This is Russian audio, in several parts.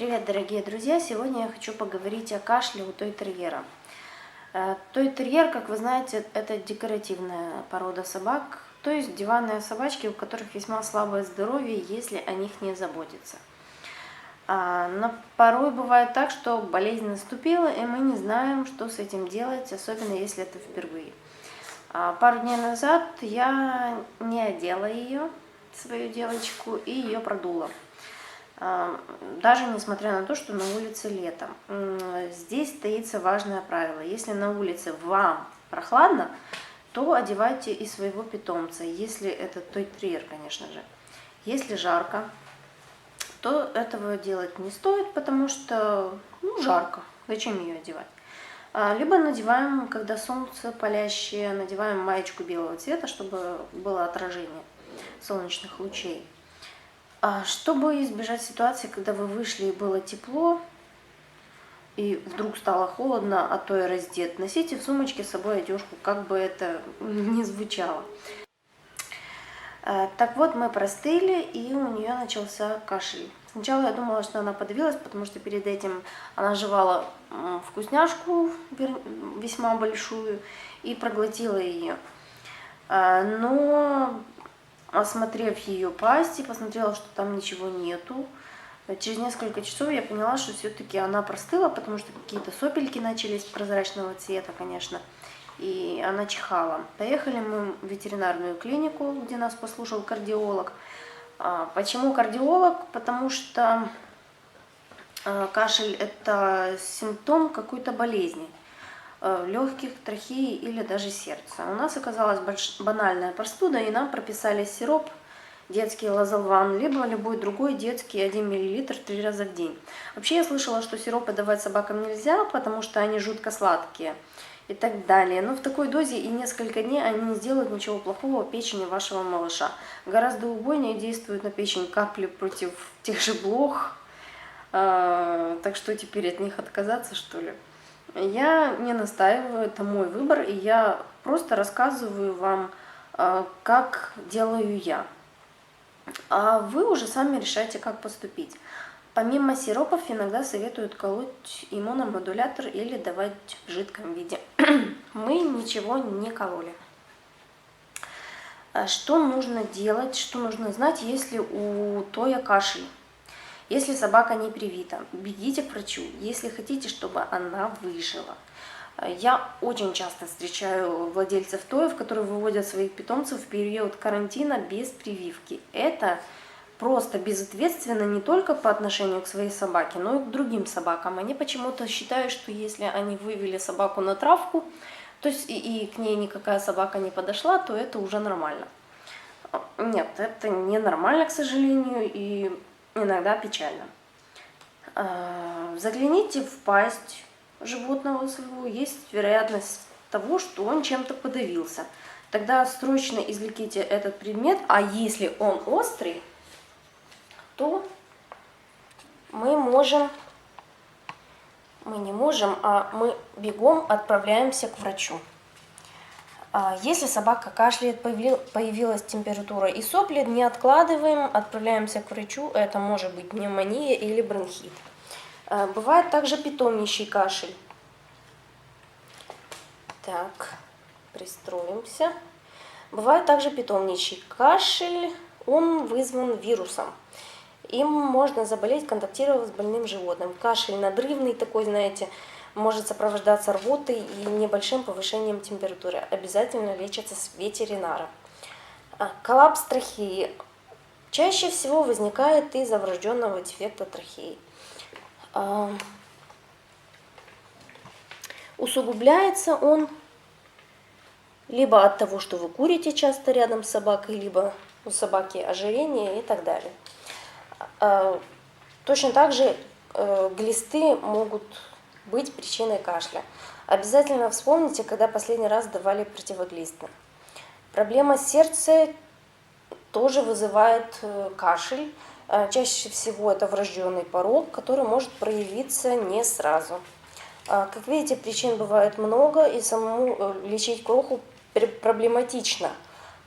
Привет, дорогие друзья! Сегодня я хочу поговорить о кашле у той-терьера. Той-терьер, как вы знаете, это декоративная порода собак, то есть диванные собачки, у которых весьма слабое здоровье, если о них не заботиться. Но порой бывает так, что болезнь наступила, и мы не знаем, что с этим делать, особенно если это впервые. Пару дней назад я не одела ее, свою девочку, и ее продула. Даже несмотря на то, что на улице лето. Здесь стоится важное правило. Если на улице вам прохладно, то одевайте и своего питомца, если это той-терьер, конечно же. Если жарко, то этого делать не стоит, потому что жарко. Зачем ее одевать? Либо надеваем, когда солнце палящее, надеваем маечку белого цвета, чтобы было отражение солнечных лучей. Чтобы избежать ситуации, когда вы вышли и было тепло, и вдруг стало холодно, а то и раздет, носите в сумочке с собой одежку, как бы это ни звучало. Так вот, мы простыли, и у нее начался кашель. Сначала я думала, что она подавилась, потому что перед этим она жевала вкусняшку весьма большую и проглотила ее. Но осмотрев ее пасть и посмотрела, что там ничего нету, через несколько часов я поняла, что все-таки она простыла, потому что какие-то сопельки начались прозрачного цвета, конечно, и она чихала. Поехали мы в ветеринарную клинику, где нас послушал кардиолог. Почему кардиолог? Потому что кашель – это симптом какой-то болезни, легких, трахеи или даже сердца. У нас оказалась банальная простуда, и нам прописали сироп детский лазолван, либо любой другой детский 1 мл 3 раза в день. Вообще я слышала, что сиропы давать собакам нельзя, потому что они жутко сладкие и так далее. Но в такой дозе и несколько дней они не сделают ничего плохого печени вашего малыша. Гораздо убойнее действуют на печень капли против тех же блох. Так что теперь от них отказаться, что ли? Я не настаиваю, это мой выбор, и я просто рассказываю вам, как делаю я. А вы уже сами решайте, как поступить. Помимо сиропов иногда советуют колоть иммуномодулятор или давать в жидком виде. Мы ничего не кололи. Что нужно делать, что нужно знать, если у Тоя кашель? Если собака не привита, бегите к врачу, если хотите, чтобы она выжила. Я очень часто встречаю владельцев тоев, которые выводят своих питомцев в период карантина без прививки. Это просто безответственно не только по отношению к своей собаке, но и к другим собакам. Они почему-то считают, что если они вывели собаку на травку, то есть и к ней никакая собака не подошла, то это уже нормально. Нет, это не нормально, к сожалению, и иногда печально. Загляните в пасть животного своего, есть вероятность того, что он чем-то подавился. Тогда срочно извлеките этот предмет, а если он острый, то мы бегом отправляемся к врачу. Если собака кашляет, появилась температура и сопли, не откладываем, отправляемся к врачу. Это может быть пневмония или бронхит. Бывает также питомничий кашель. Так, пристроимся. Бывает также питомничий кашель, он вызван вирусом. Им можно заболеть, контактировав с больным животным. Кашель надрывный такой, знаете, может сопровождаться рвотой и небольшим повышением температуры. Обязательно лечится с ветеринаром. Коллапс трахеи чаще всего возникает из-за врожденного дефекта трахеи. Усугубляется он либо от того, что вы курите часто рядом с собакой, либо у собаки ожирение и так далее. Точно так же глисты могут быть причиной кашля. Обязательно вспомните, когда последний раз давали противоглистные. Проблема сердца тоже вызывает кашель. Чаще всего это врожденный порог, который может проявиться не сразу. Как видите, причин бывает много, и самому лечить кроху проблематично.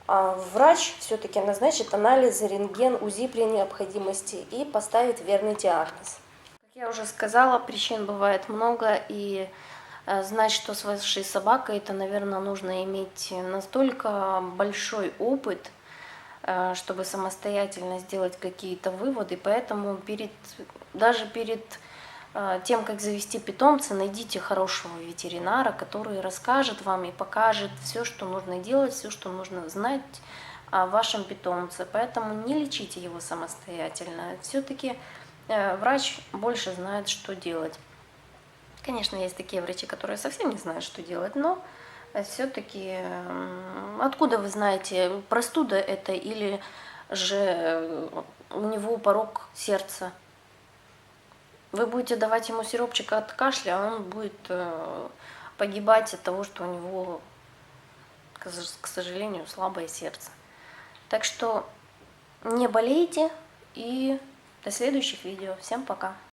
Врач все-таки назначит анализы, рентген, УЗИ при необходимости и поставит верный диагноз. Я уже сказала, причин бывает много, и знать, что с вашей собакой, это, наверное, нужно иметь настолько большой опыт, чтобы самостоятельно сделать какие-то выводы. Поэтому даже перед тем, как завести питомца, найдите хорошего ветеринара, который расскажет вам и покажет все, что нужно делать, все, что нужно знать о вашем питомце. Поэтому не лечите его самостоятельно. Все-таки врач больше знает, что делать. Конечно, есть такие врачи, которые совсем не знают, что делать, но все-таки откуда вы знаете, простуда это или же у него порог сердца? Вы будете давать ему сиропчик от кашля, а он будет погибать от того, что у него, к сожалению, слабое сердце. Так что не болейте и до следующих видео. Всем пока!